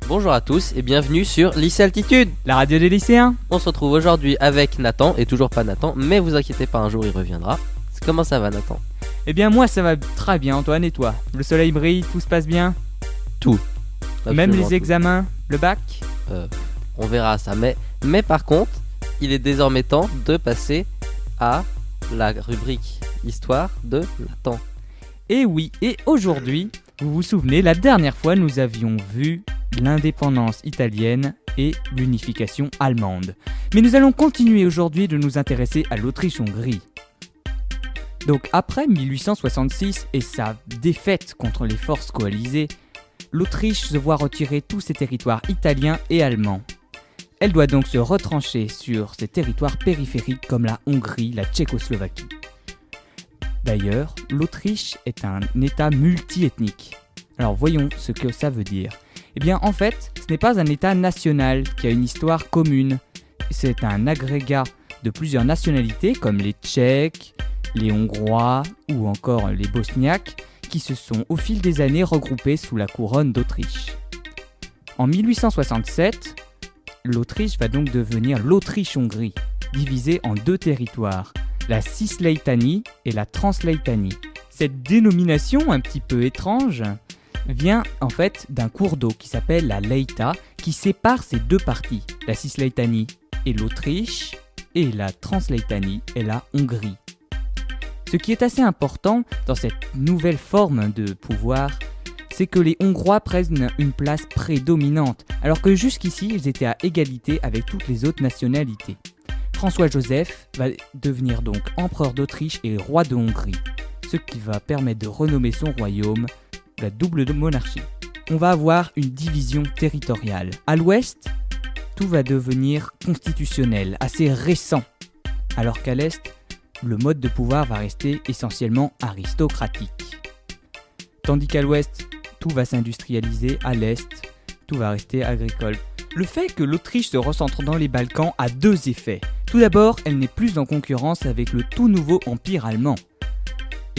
Bonjour à tous et bienvenue sur Lycée Altitude, la radio des lycéens. On se retrouve aujourd'hui avec Nathan, et toujours pas Nathan, mais vous inquiétez pas, un jour il reviendra. Comment ça va Nathan ? Eh bien moi ça va très bien Antoine, et toi ? Le soleil brille, tout se passe bien ? Tout. Même les tout. examens, le bac ? On verra ça, mais par contre, il est désormais temps de passer à la rubrique Histoire de Nathan. Et oui, et aujourd'hui, vous vous souvenez, la dernière fois nous avions vu l'indépendance italienne et l'unification allemande. Mais nous allons continuer aujourd'hui de nous intéresser à l'Autriche-Hongrie. Donc après 1866 et sa défaite contre les forces coalisées, l'Autriche se voit retirer tous ses territoires italiens et allemands. Elle doit donc se retrancher sur ses territoires périphériques comme la Hongrie, la Tchécoslovaquie. D'ailleurs, l'Autriche est un État multiethnique. Alors voyons ce que ça veut dire. Eh bien en fait, ce n'est pas un État national qui a une histoire commune. C'est un agrégat de plusieurs nationalités comme les Tchèques, les Hongrois ou encore les Bosniaques qui se sont au fil des années regroupés sous la couronne d'Autriche. En 1867, l'Autriche va donc devenir l'Autriche-Hongrie, divisée en deux territoires, la Cisleitanie et la Transleitanie. Cette dénomination un petit peu étrange vient en fait d'un cours d'eau qui s'appelle la Leita, qui sépare ces deux parties. La Cisleitanie est l'Autriche et la Transleitanie est la Hongrie. Ce qui est assez important dans cette nouvelle forme de pouvoir, c'est que les Hongrois prennent une place prédominante, alors que jusqu'ici ils étaient à égalité avec toutes les autres nationalités. François-Joseph va devenir donc empereur d'Autriche et roi de Hongrie, ce qui va permettre de renommer son royaume la double monarchie. On va avoir une division territoriale. À l'ouest, tout va devenir constitutionnel, assez récent, alors qu'à l'est, le mode de pouvoir va rester essentiellement aristocratique. Tandis qu'à l'ouest, tout va s'industrialiser, à l'est, tout va rester agricole. Le fait que l'Autriche se recentre dans les Balkans a deux effets. Tout d'abord, elle n'est plus en concurrence avec le tout nouveau empire allemand.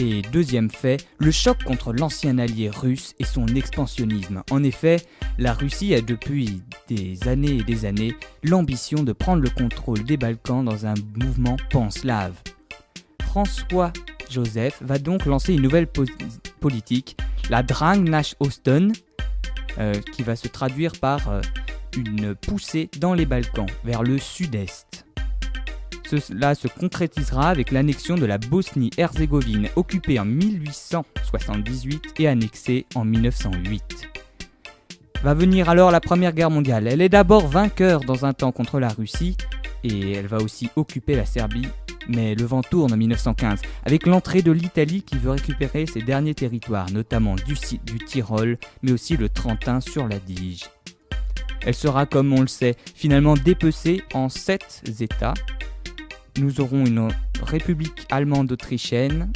Et deuxième fait, le choc contre l'ancien allié russe et son expansionnisme. En effet, la Russie a depuis des années et des années l'ambition de prendre le contrôle des Balkans dans un mouvement pan-slave. François-Joseph va donc lancer une nouvelle politique, la Drang nach Osten, qui va se traduire par une poussée dans les Balkans, vers le sud-est. Cela se concrétisera avec l'annexion de la Bosnie-Herzégovine, occupée en 1878 et annexée en 1908. Va venir alors la Première Guerre mondiale. Elle est d'abord vainqueur dans un temps contre la Russie, et elle va aussi occuper la Serbie, mais le vent tourne en 1915, avec l'entrée de l'Italie qui veut récupérer ses derniers territoires, notamment du Tyrol, mais aussi le Trentin sur la Dige. Elle sera, comme on le sait, finalement dépecée en 7 États. Nous aurons une république allemande autrichienne,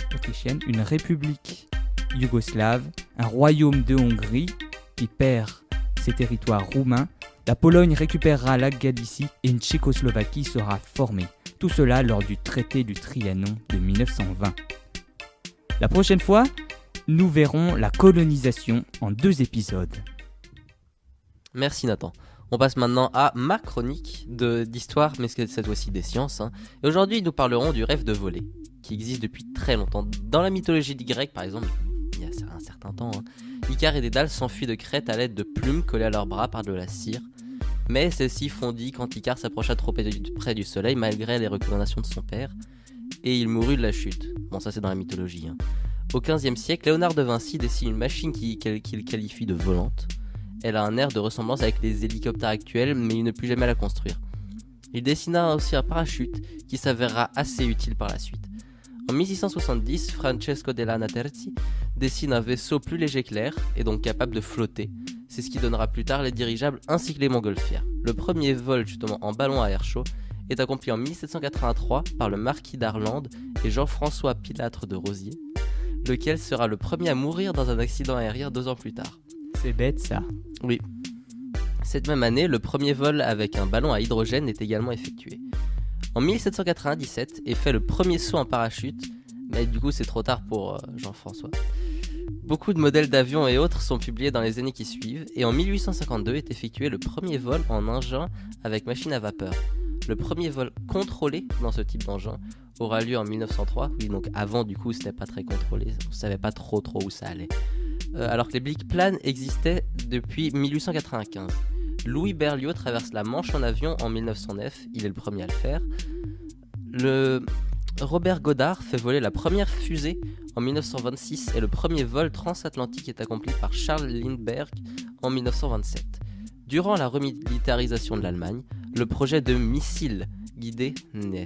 une république yougoslave, un royaume de Hongrie qui perd ses territoires roumains, la Pologne récupérera la Galicie et une Tchécoslovaquie sera formée. Tout cela lors du traité du Trianon de 1920. La prochaine fois, nous verrons la colonisation en 2 épisodes. Merci Nathan. On passe maintenant à ma chronique d'histoire, mais cette fois-ci des sciences. Et aujourd'hui, nous parlerons du rêve de voler, qui existe depuis très longtemps. Dans la mythologie grecque, par exemple, il y a un certain temps, Icare et Dédale s'enfuient de Crète à l'aide de plumes collées à leurs bras par de la cire. Mais celle-ci fondit quand Icare s'approcha trop près du soleil, malgré les recommandations de son père, et il mourut de la chute. Bon, ça c'est dans la mythologie. Au XVe siècle, Léonard de Vinci dessine une machine qu'il qualifie de volante. Elle a un air de ressemblance avec les hélicoptères actuels, mais il ne put jamais la construire. Il dessina aussi un parachute qui s'avérera assez utile par la suite. En 1670, Francesco della Naterzi dessine un vaisseau plus léger que l'air et donc capable de flotter. C'est ce qui donnera plus tard les dirigeables ainsi que les montgolfières. Le premier vol justement en ballon à air chaud est accompli en 1783 par le marquis d'Arlande et Jean-François Pilâtre de Rosiers, lequel sera le premier à mourir dans un accident aérien 2 ans plus tard. C'est bête ça. Oui. Cette même année, le premier vol avec un ballon à hydrogène est également effectué. En 1797 est fait le premier saut en parachute, mais du coup c'est trop tard pour Jean-François. Beaucoup de modèles d'avions et autres sont publiés dans les années qui suivent, et en 1852 est effectué le premier vol en engin avec machine à vapeur. Le premier vol contrôlé dans ce type d'engin aura lieu en 1903, oui donc avant du coup c'était pas très contrôlé, on savait pas trop où ça allait. Alors que les biplanes existaient depuis 1895. Louis Berlioz traverse la Manche en avion en 1909, il est le premier à le faire. Robert Goddard fait voler la première fusée en 1926 et le premier vol transatlantique est accompli par Charles Lindbergh en 1927. Durant la remilitarisation de l'Allemagne, le projet de missile guidé naît.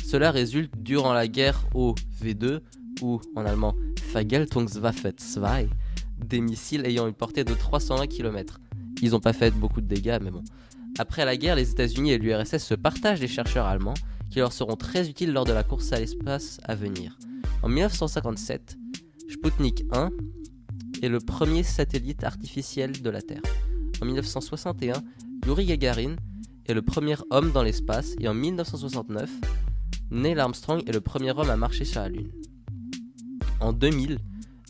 Cela résulte durant la guerre au V2 ou en allemand Vergeltungswaffe 2, des missiles ayant une portée de 320 km. Ils n'ont pas fait beaucoup de dégâts mais bon. Après la guerre, les États-Unis et l'URSS se partagent les chercheurs allemands qui leur seront très utiles lors de la course à l'espace à venir. En 1957, Sputnik 1 est le premier satellite artificiel de la Terre. En 1961, Yuri Gagarin est le premier homme dans l'espace et en 1969, Neil Armstrong est le premier homme à marcher sur la Lune. En 2000,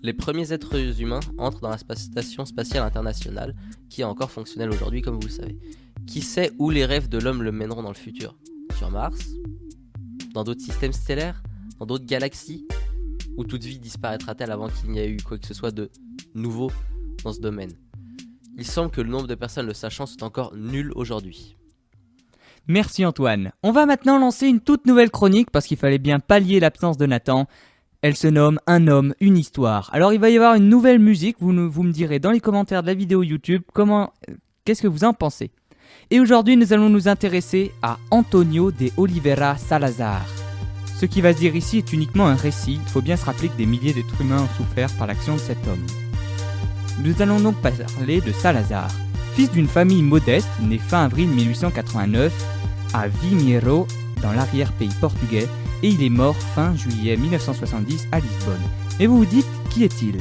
les premiers êtres humains entrent dans la station spatiale internationale, qui est encore fonctionnelle aujourd'hui comme vous le savez. Qui sait où les rêves de l'homme le mèneront dans le futur ? Sur Mars ? Dans d'autres systèmes stellaires ? Dans d'autres galaxies ? Ou toute vie disparaîtra-t-elle avant qu'il n'y ait eu quoi que ce soit de nouveau dans ce domaine ? Il semble que le nombre de personnes le sachant soit encore nul aujourd'hui. Merci Antoine. On va maintenant lancer une toute nouvelle chronique parce qu'il fallait bien pallier l'absence de Nathan. Elle se nomme Un homme, une histoire. Alors il va y avoir une nouvelle musique, vous me direz dans les commentaires de la vidéo YouTube qu'est-ce que vous en pensez. Et aujourd'hui nous allons nous intéresser à Antonio de Oliveira Salazar. Ce qui va se dire ici est uniquement un récit, il faut bien se rappeler que des milliers d'êtres humains ont souffert par l'action de cet homme. Nous allons donc parler de Salazar, fils d'une famille modeste, né fin avril 1889 à Vinheiro, dans l'arrière-pays portugais, et il est mort fin juillet 1970 à Lisbonne. Et vous vous dites, qui est-il ?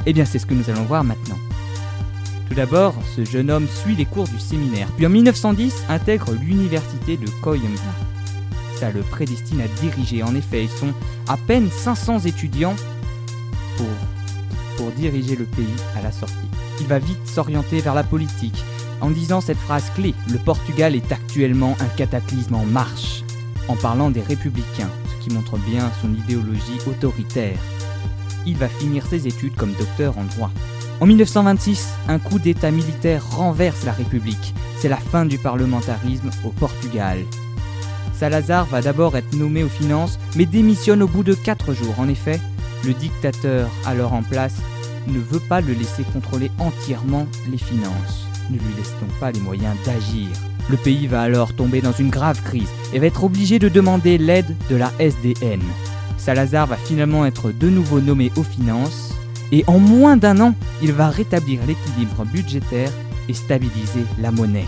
Eh bien c'est ce que nous allons voir maintenant. Tout d'abord, ce jeune homme suit les cours du séminaire, puis en 1910 intègre l'université de Coimbra. Ça le prédestine à diriger, en effet, ils sont à peine 500 étudiants pour diriger le pays à la sortie. Il va vite s'orienter vers la politique, en disant cette phrase clé, le Portugal est actuellement un cataclysme en marche, en parlant des républicains, ce qui montre bien son idéologie autoritaire. Il va finir ses études comme docteur en droit. En 1926, un coup d'état militaire renverse la République. C'est la fin du parlementarisme au Portugal. Salazar va d'abord être nommé aux finances, mais démissionne au bout de 4 jours. En effet, le dictateur alors en place ne veut pas le laisser contrôler entièrement les finances. Ne lui laisse donc pas les moyens d'agir. Le pays va alors tomber dans une grave crise et va être obligé de demander l'aide de la SDN. Salazar va finalement être de nouveau nommé aux finances et en moins d'1 an, il va rétablir l'équilibre budgétaire et stabiliser la monnaie.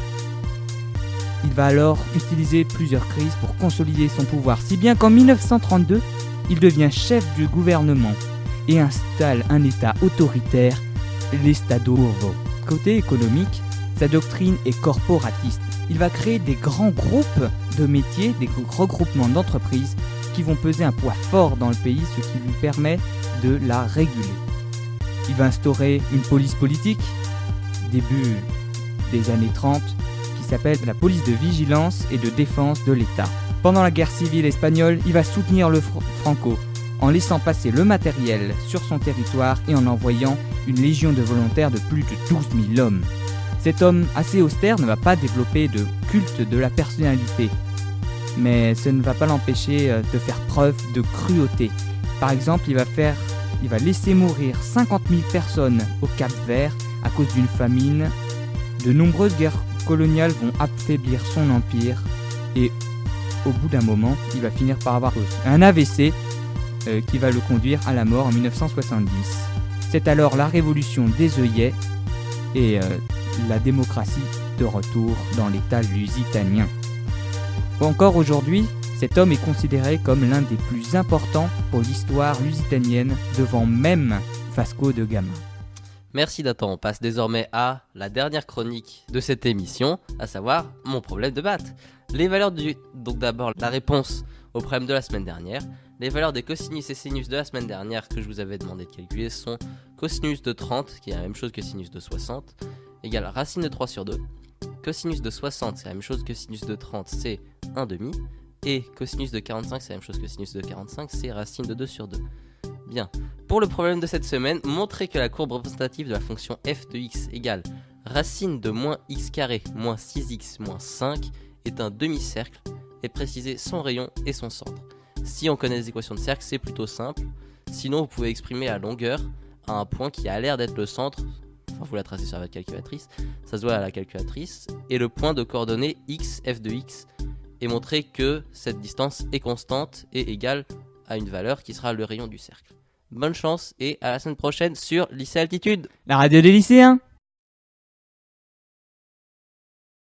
Il va alors utiliser plusieurs crises pour consolider son pouvoir, si bien qu'en 1932, il devient chef du gouvernement et installe un État autoritaire, l'Estado Novo. Côté économique, sa doctrine est corporatiste. Il va créer des grands groupes de métiers, des regroupements d'entreprises qui vont peser un poids fort dans le pays, ce qui lui permet de la réguler. Il va instaurer une police politique, début des années 30, qui s'appelle la police de vigilance et de défense de l'État. Pendant la guerre civile espagnole, il va soutenir le Franco en laissant passer le matériel sur son territoire et en envoyant une légion de volontaires de plus de 12 000 hommes. Cet homme assez austère ne va pas développer de culte de la personnalité, mais ce ne va pas l'empêcher de faire preuve de cruauté. Par exemple, il va laisser mourir 50 000 personnes au Cap-Vert à cause d'une famine. De nombreuses guerres coloniales vont affaiblir son empire et au bout d'un moment, il va finir par avoir un AVC qui va le conduire à la mort en 1970. C'est alors la révolution des œillets et la démocratie de retour dans l'État lusitanien. Encore aujourd'hui, cet homme est considéré comme l'un des plus importants pour l'histoire lusitanienne, devant même Vasco de Gama. Merci Nathan, on passe désormais à la dernière chronique de cette émission, à savoir mon problème de maths. Les valeurs donc d'abord la réponse au problème de la semaine dernière. Les valeurs des cosinus et sinus de la semaine dernière que je vous avais demandé de calculer sont cosinus de 30, qui est la même chose que sinus de 60, égale racine de 3 sur 2. Cosinus de 60, c'est la même chose que sinus de 30, c'est 1 demi. Et cosinus de 45, c'est la même chose que sinus de 45, c'est racine de 2 sur 2. Bien. Pour le problème de cette semaine, montrez que la courbe représentative de la fonction f de x égale racine de moins x carré moins 6x moins 5 est un demi-cercle et précisez son rayon et son centre. Si on connaît les équations de cercle, c'est plutôt simple. Sinon, vous pouvez exprimer la longueur à un point qui a l'air d'être le centre. Enfin, vous la tracez sur votre calculatrice. Ça se voit à la calculatrice. Et le point de coordonnées x, f de x, et montrer que cette distance est constante et égale à une valeur qui sera le rayon du cercle. Bonne chance et à la semaine prochaine sur Lycée Altitude. La radio des lycéens.